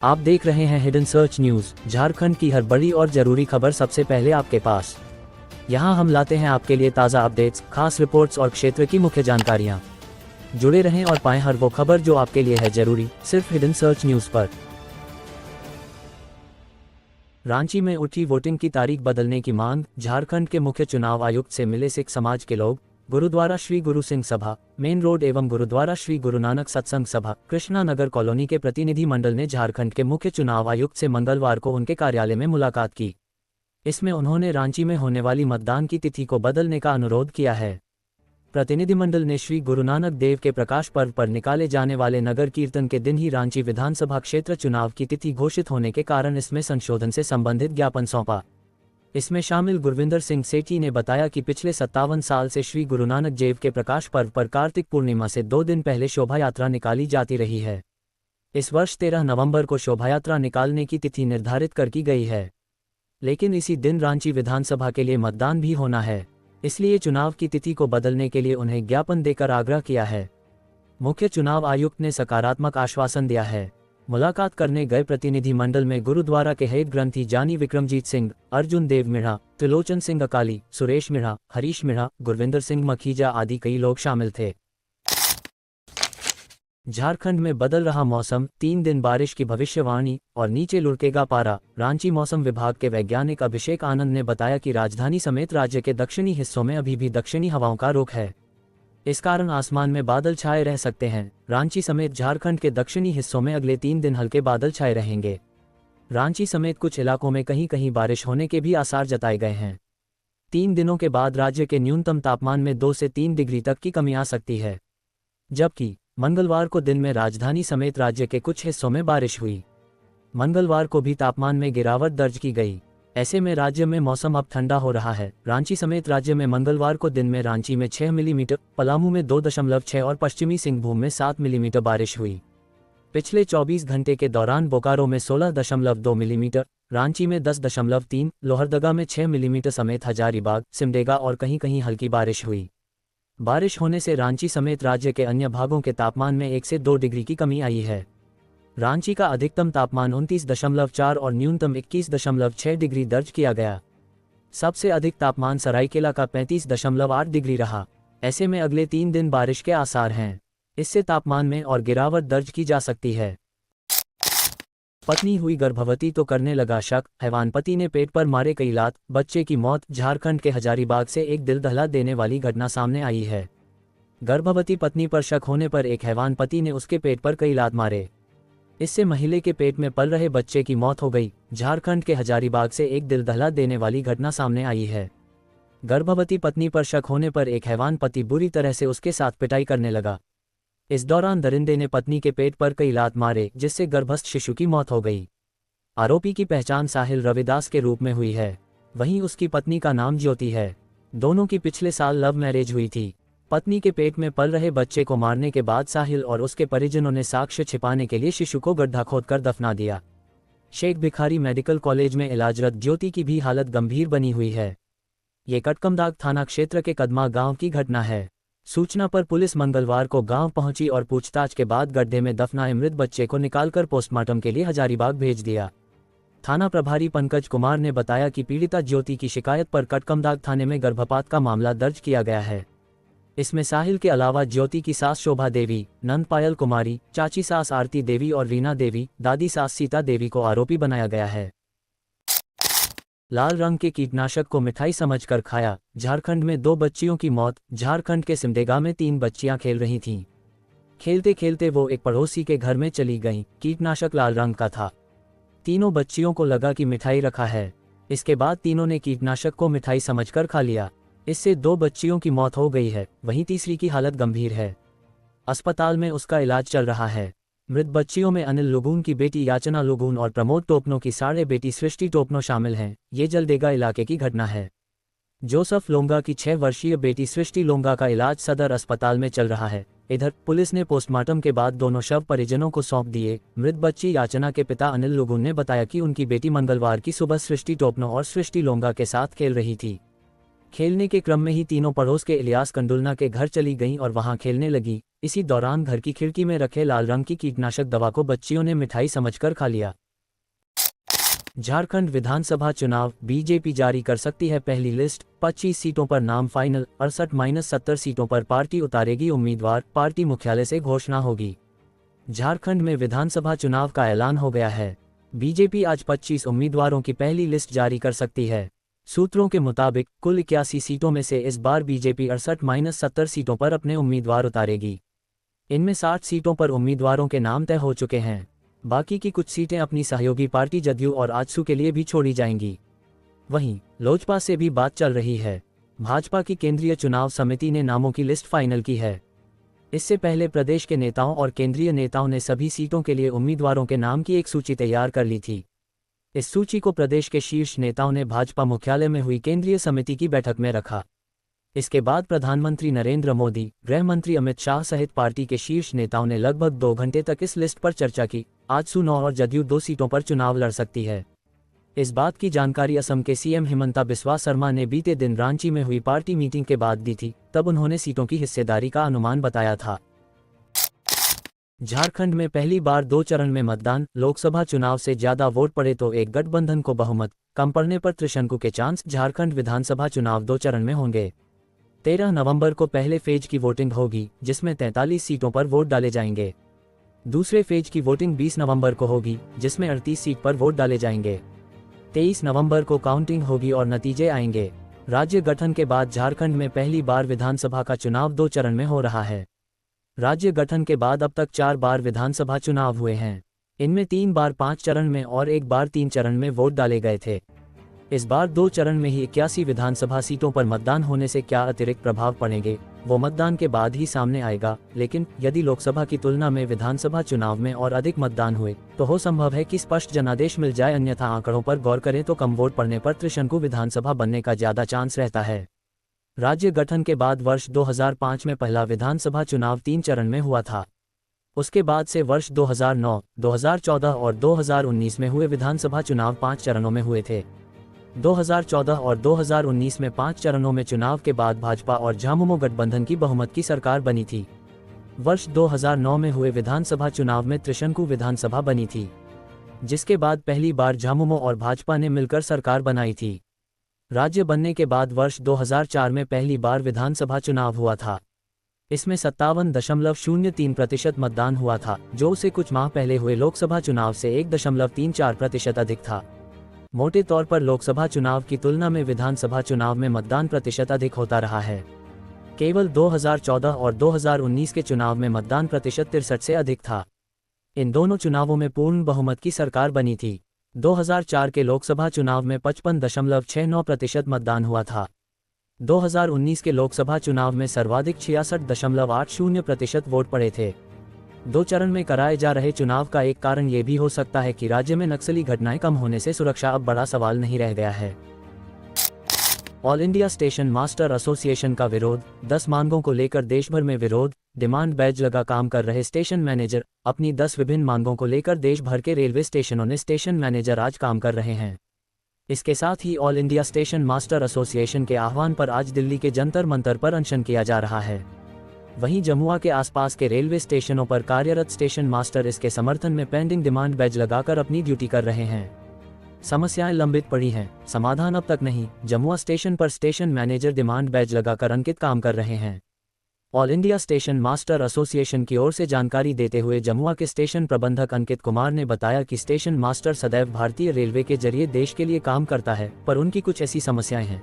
आप देख रहे हैं हिडन सर्च न्यूज, झारखंड की हर बड़ी और जरूरी खबर सबसे पहले आपके पास। यहां हम लाते हैं आपके लिए ताज़ा अपडेट्स, खास रिपोर्ट्स और क्षेत्र की मुख्य जानकारियां। जुड़े रहें और पाएं हर वो खबर जो आपके लिए है जरूरी, सिर्फ हिडन सर्च न्यूज पर। रांची में उठी वोटिंग की तारीख बदलने की मांग, झारखंड के मुख्य चुनाव आयुक्त से मिले सिख समाज के लोग। गुरुद्वारा श्री गुरु सिंह सभा, मेन रोड एवं गुरुद्वारा श्री गुरु नानक सत्संग सभा, कृष्णा नगर कॉलोनी के प्रतिनिधि मंडल ने झारखंड के मुख्य चुनाव आयुक्त से मंगलवार को उनके कार्यालय में मुलाकात की। इसमें उन्होंने रांची में होने वाली मतदान की तिथि को बदलने का अनुरोध किया है। प्रतिनिधिमंडल ने श्री गुरु नानक देव के प्रकाश पर्व पर निकाले जाने वाले नगर कीर्तन के दिन ही रांची विधानसभा क्षेत्र चुनाव की तिथि घोषित होने के कारण इसमें संशोधन से संबंधित ज्ञापन सौंपा। इसमें शामिल गुरविंदर सिंह सेठी ने बताया कि पिछले 57 साल से श्री गुरु नानक देव के प्रकाश पर्व पर कार्तिक पूर्णिमा से 2 दिन पहले शोभा यात्रा निकाली जाती रही है। इस वर्ष 13 नवंबर को शोभा यात्रा निकालने की तिथि निर्धारित कर की गई है, लेकिन इसी दिन रांची विधानसभा के लिए मतदान भी होना है, इसलिए चुनाव की तिथि को बदलने के लिए उन्हें ज्ञापन देकर आग्रह किया है। मुख्य चुनाव आयुक्त ने सकारात्मक आश्वासन दिया है। मुलाकात करने गए प्रतिनिधि मंडल में गुरुद्वारा के हेड ग्रंथी जानी विक्रमजीत सिंह, अर्जुन देव मिढ़ा, त्रिलोचन सिंह अकाली, सुरेश मिढ़ा, हरीश मिढ़ा, गुरविंदर सिंह मखीजा आदि कई लोग शामिल थे। झारखंड में बदल रहा मौसम, 3 दिन बारिश की भविष्यवाणी और नीचे लुढ़केगा पारा। रांची मौसम विभाग के वैज्ञानिक अभिषेक आनंद ने बताया कि राजधानी समेत राज्य के दक्षिणी हिस्सों में अभी भी दक्षिणी हवाओं का रुख है। इस कारण आसमान में बादल छाए रह सकते हैं। रांची समेत झारखंड के दक्षिणी हिस्सों में अगले 3 दिन हल्के बादल छाए रहेंगे। रांची समेत कुछ इलाकों में कहीं कहीं बारिश होने के भी आसार जताए गए हैं। 3 दिनों के बाद राज्य के न्यूनतम तापमान में 2 से 3 डिग्री तक की कमी आ सकती है, जबकि मंगलवार को दिन में राजधानी समेत राज्य के कुछ हिस्सों में बारिश हुई। मंगलवार को भी तापमान में गिरावट दर्ज की गई। ऐसे में राज्य में मौसम अब ठंडा हो रहा है। रांची समेत राज्य में मंगलवार को दिन में रांची में 6 मिलीमीटर, पलामू में 2.6 और पश्चिमी सिंहभूम में 7 मिलीमीटर बारिश हुई। पिछले 24 घंटे के दौरान बोकारो में 16.2 मिलीमीटर, रांची में 10.3, लोहरदगा में 6 मिलीमीटर समेत हजारीबाग, सिमडेगा और कहीं कहीं हल्की बारिश हुई। बारिश होने से रांची समेत राज्य के अन्य भागों के तापमान में 1 से 2 डिग्री की कमी आई है। रांची का अधिकतम तापमान 29.4 और न्यूनतम 21.6 डिग्री दर्ज किया गया। सबसे अधिक तापमान सरायकेला का 35.8 डिग्री रहा। ऐसे में अगले 3 दिन बारिश के आसार हैं। इससे तापमान में और गिरावट दर्ज की जा सकती है। पत्नी हुई गर्भवती तो करने लगा शक, हैवान पति ने पेट पर मारे कई लात, बच्चे की मौत। झारखंड के हजारीबाग से एक दिल दहला देने वाली घटना सामने आई है। गर्भवती पत्नी पर शक होने पर एक हैवान पति ने उसके पेट पर कई लात मारे। इससे महिला के पेट में पल रहे बच्चे की मौत हो गई। झारखंड के हजारीबाग से एक दिल दहला देने वाली घटना सामने आई है। गर्भवती पत्नी पर शक होने पर एक हैवान पति बुरी तरह से उसके साथ पिटाई करने लगा। इस दौरान दरिंदे ने पत्नी के पेट पर कई लात मारे, जिससे गर्भस्थ शिशु की मौत हो गई। आरोपी की पहचान साहिल रविदास के रूप में हुई है। वहीं उसकी पत्नी का नाम ज्योति है। दोनों की पिछले साल लव मैरिज हुई थी। पत्नी के पेट में पल रहे बच्चे को मारने के बाद साहिल और उसके परिजनों ने साक्ष्य छिपाने के लिए शिशु को गड्ढा खोदकर दफना दिया। शेख भिखारी मेडिकल कॉलेज में इलाजरत ज्योति की भी हालत गंभीर बनी हुई है। ये कटकमदाग थाना क्षेत्र के कदमा गांव की घटना है। सूचना पर पुलिस मंगलवार को गांव पहुंची और पूछताछ के बाद गड्ढे में दफनाए मृत बच्चे को निकालकर पोस्टमार्टम के लिए हजारीबाग भेज दिया। थाना प्रभारी पंकज कुमार ने बताया कि पीड़िता ज्योति की शिकायत पर कटकमदाग थाने में गर्भपात का मामला दर्ज किया गया है। इसमें साहिल के अलावा ज्योति की सास शोभा देवी, नंद पायल कुमारी, चाची सास आरती देवी और रीना देवी, दादी सास सीता देवी को आरोपी बनाया गया है। लाल रंग के कीटनाशक को मिठाई समझकर खाया। झारखंड में 2 बच्चियों की मौत। झारखंड के सिमडेगा में 3 बच्चियां खेल रही थीं। खेलते खेलते वो एक पड़ोसी के घर में चली गईं। कीटनाशक लाल रंग का था। तीनों बच्चियों को लगा कि मिठाई रखा है। इसके बाद तीनों ने कीटनाशक को मिठाई समझकर खा लिया। इससे 2 बच्चियों की मौत हो गई है, वहीं तीसरी की हालत गंभीर है। अस्पताल में उसका इलाज चल रहा है। मृत बच्चियों में अनिल लुगून की बेटी याचना लुगून और प्रमोद टोपनो की साढ़े बेटी सृष्टि टोपनो शामिल हैं। ये जलदेगा इलाके की घटना है। जोसफ लोंगा की 6 वर्षीय बेटी सृष्टि लोंगा का इलाज सदर अस्पताल में चल रहा है। इधर पुलिस ने पोस्टमार्टम के बाद दोनों शव परिजनों को सौंप दिए। मृत बच्ची याचना के पिता अनिल लुगून ने बताया कि उनकी बेटी मंगलवार की सुबह सृष्टि टोपनो और सृष्टि लोंगा के साथ खेल रही थी। खेलने के क्रम में ही तीनों पड़ोस के इलियास कंडुलना के घर चली गईं और वहां खेलने लगी। इसी दौरान घर की खिड़की में रखे लाल रंग की कीटनाशक दवा को बच्चियों ने मिठाई समझकर खा लिया। झारखंड विधानसभा चुनाव, बीजेपी जारी कर सकती है पहली लिस्ट, 25 सीटों पर नाम फाइनल, 68-70 सीटों पर पार्टी उतारेगी उम्मीदवार, पार्टी मुख्यालय से घोषणा होगी। झारखंड में विधानसभा चुनाव का ऐलान हो गया है। बीजेपी आज 25 उम्मीदवारों की पहली लिस्ट जारी कर सकती है। सूत्रों के मुताबिक कुल 81 सीटों में से इस बार बीजेपी 68-70 सीटों पर अपने उम्मीदवार उतारेगी। इनमें 60 सीटों पर उम्मीदवारों के नाम तय हो चुके हैं। बाकी की कुछ सीटें अपनी सहयोगी पार्टी जदयू और आजसू के लिए भी छोड़ी जाएंगी। वहीं लोजपा से भी बात चल रही है। भाजपा की केंद्रीय चुनाव समिति ने नामों की लिस्ट फाइनल की है। इससे पहले प्रदेश के नेताओं और केंद्रीय नेताओं ने सभी सीटों के लिए उम्मीदवारों के नाम की एक सूची तैयार कर ली थी। इस सूची को प्रदेश के शीर्ष नेताओं ने भाजपा मुख्यालय में हुई केंद्रीय समिति की बैठक में रखा। इसके बाद प्रधानमंत्री नरेंद्र मोदी, गृह मंत्री अमित शाह सहित पार्टी के शीर्ष नेताओं ने लगभग 2 घंटे तक इस लिस्ट पर चर्चा की। आजसू 9 और जदयू 2 सीटों पर चुनाव लड़ सकती है। इस बात की जानकारी असम के सीएम हिमंता बिस्वा शर्मा ने बीते दिन रांची में हुई पार्टी मीटिंग के बाद दी थी। तब उन्होंने सीटों की हिस्सेदारी का अनुमान बताया था। झारखंड में पहली बार 2 चरण में मतदान, लोकसभा चुनाव से ज्यादा वोट पड़े तो एक गठबंधन को बहुमत, कम पड़ने पर त्रिशंकु के चांस। झारखंड विधानसभा चुनाव 2 चरण में होंगे। 13 नवंबर को पहले फेज की वोटिंग होगी, जिसमें 43 सीटों पर वोट डाले जाएंगे। दूसरे फेज की वोटिंग 20 नवंबर को होगी, जिसमें 38 सीट पर वोट डाले जाएंगे। 23 नवंबर को काउंटिंग होगी और नतीजे आएंगे। राज्य गठन के बाद झारखंड में पहली बार विधानसभा का चुनाव 2 चरण में हो रहा है। राज्य गठन के बाद अब तक 4 बार विधानसभा चुनाव हुए हैं। इनमें 3 बार 5 चरण में और 1 बार 3 चरण में वोट डाले गए थे। इस बार 2 चरण में ही 81 विधानसभा सीटों पर मतदान होने से क्या अतिरिक्त प्रभाव पड़ेंगे, वो मतदान के बाद ही सामने आएगा। लेकिन यदि लोकसभा की तुलना में विधानसभा चुनाव में और अधिक मतदान हुए तो हो संभव है कि स्पष्ट जनादेश मिल जाए। अन्यथा आंकड़ों पर गौर करें तो कम वोट पड़ने पर त्रिशंकु विधानसभा बनने का ज्यादा चांस रहता है। राज्य गठन के बाद वर्ष 2005 में पहला विधानसभा चुनाव 3 चरण में हुआ था। उसके बाद से वर्ष 2009, 2014 और 2019 में हुए विधानसभा चुनाव 5 चरणों में हुए थे। 2014 और 2019 में 5 चरणों में चुनाव के बाद भाजपा और झामुमो गठबंधन की बहुमत की सरकार बनी थी। वर्ष 2009 में हुए विधानसभा चुनाव में त्रिशंकु विधानसभा बनी थी, जिसके बाद पहली बार झामुमो और भाजपा ने मिलकर सरकार बनाई थी। राज्य बनने के बाद वर्ष 2004 में पहली बार विधानसभा चुनाव हुआ था। इसमें 57.03% मतदान हुआ था, जो उसे कुछ माह पहले हुए लोकसभा चुनाव से 1.34% अधिक था। मोटे तौर पर लोकसभा चुनाव की तुलना में विधानसभा चुनाव में मतदान प्रतिशत अधिक होता रहा है। केवल 2014 और 2019 के चुनाव में मतदान प्रतिशत 63 से अधिक था। इन दोनों चुनावों में पूर्ण बहुमत की सरकार बनी थी। 2004 के लोकसभा चुनाव में 55.69% मतदान हुआ था। 2019 के लोकसभा चुनाव में सर्वाधिक 66.80% वोट पड़े थे। 2 चरण में कराए जा रहे चुनाव का एक कारण ये भी हो सकता है कि राज्य में नक्सली घटनाएं कम होने से सुरक्षा अब बड़ा सवाल नहीं रह गया है। All India station master association का विरोध, 10 मांगों को लेकर देश भर में विरोध। डिमांड बैज लगा काम कर रहे स्टेशन मैनेजर, अपनी 10 विभिन्न मांगों को लेकर देश भर के रेलवे स्टेशनों ने स्टेशन मैनेजर आज काम कर रहे हैं। इसके साथ ही all India station master association के आह्वान पर आज दिल्ली के जंतर मंतर पर अनशन किया जा रहा है। वहीं जमुआ के आसपास के रेलवे स्टेशनों पर कार्यरत स्टेशन मास्टर इसके समर्थन में पेंडिंग डिमांड बैज लगाकर अपनी ड्यूटी कर रहे हैं। समस्याएं लंबित पड़ी हैं, समाधान अब तक नहीं। जमुआ स्टेशन पर स्टेशन मैनेजर डिमांड बैज लगाकर अंकित काम कर रहे हैं। All India station master association की ओर से जानकारी देते हुए जमुआ के स्टेशन प्रबंधक अंकित कुमार ने बताया कि स्टेशन मास्टर सदैव भारतीय रेलवे के जरिए देश के लिए काम करता है, पर उनकी कुछ ऐसी समस्याएं हैं।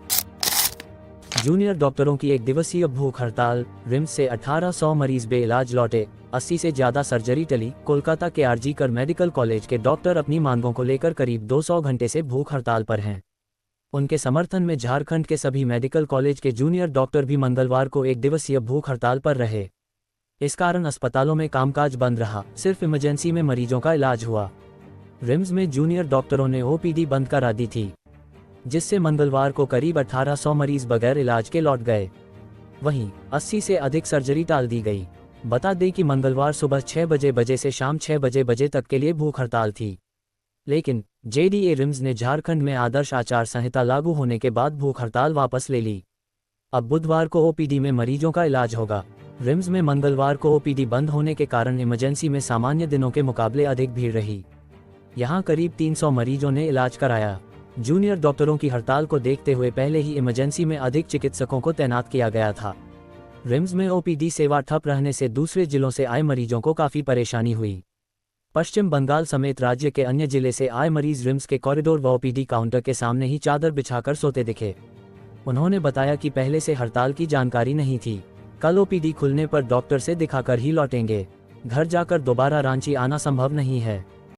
जूनियर डॉक्टरों की 1 दिवसीय भूख हड़ताल, रिम्स से 1800 मरीज बेइलाज लौटे, 80 से ज्यादा सर्जरी टली। कोलकाता के आरजी कर मेडिकल कॉलेज के डॉक्टर अपनी मांगों को लेकर करीब 200 घंटे से भूख हड़ताल पर हैं। उनके समर्थन में झारखंड के सभी मेडिकल कॉलेज के जूनियर डॉक्टर भी मंगलवार को 1 दिवसीय भूख हड़ताल पर रहे। इस कारण अस्पतालों में कामकाज बंद रहा, सिर्फ इमरजेंसी में मरीजों का इलाज हुआ। रिम्स में जूनियर डॉक्टरों ने ओपीडी बंद करा दी थी, जिससे मंगलवार को करीब 1800 मरीज बगैर इलाज के लौट गए। वहीं 80 से अधिक सर्जरी टाल दी गई। बता दें कि मंगलवार सुबह 6 बजे से शाम 6 बजे तक के लिए भूख हड़ताल थी, लेकिन जेडीए रिम्स ने झारखंड में आदर्श आचार संहिता लागू होने के बाद भूख हड़ताल वापस ले ली। अब बुधवार को ओपीडी में मरीजों का इलाज होगा। रिम्स में मंगलवार को ओपीडी बंद होने के कारण इमरजेंसी में सामान्य दिनों के मुकाबले अधिक भीड़ रही। यहां करीब 300 मरीजों ने इलाज कराया। जूनियर डॉक्टरों की हड़ताल को देखते हुए पहले ही इमरजेंसी में अधिक चिकित्सकों को तैनात किया गया था। रिम्स में ओपीडी सेवा ठप रहने से दूसरे जिलों से आए मरीजों को काफ़ी परेशानी हुई। पश्चिम बंगाल समेत राज्य के अन्य जिले से आए मरीज रिम्स के कॉरिडोर व ओपीडी काउंटर के सामने ही चादर बिछाकर सोते दिखे। उन्होंने बताया कि पहले से हड़ताल की जानकारी नहीं थी। कल ओपीडी खुलने पर डॉक्टर से दिखाकर ही लौटेंगे। घर जाकर दोबारा रांची आना संभव नहीं है।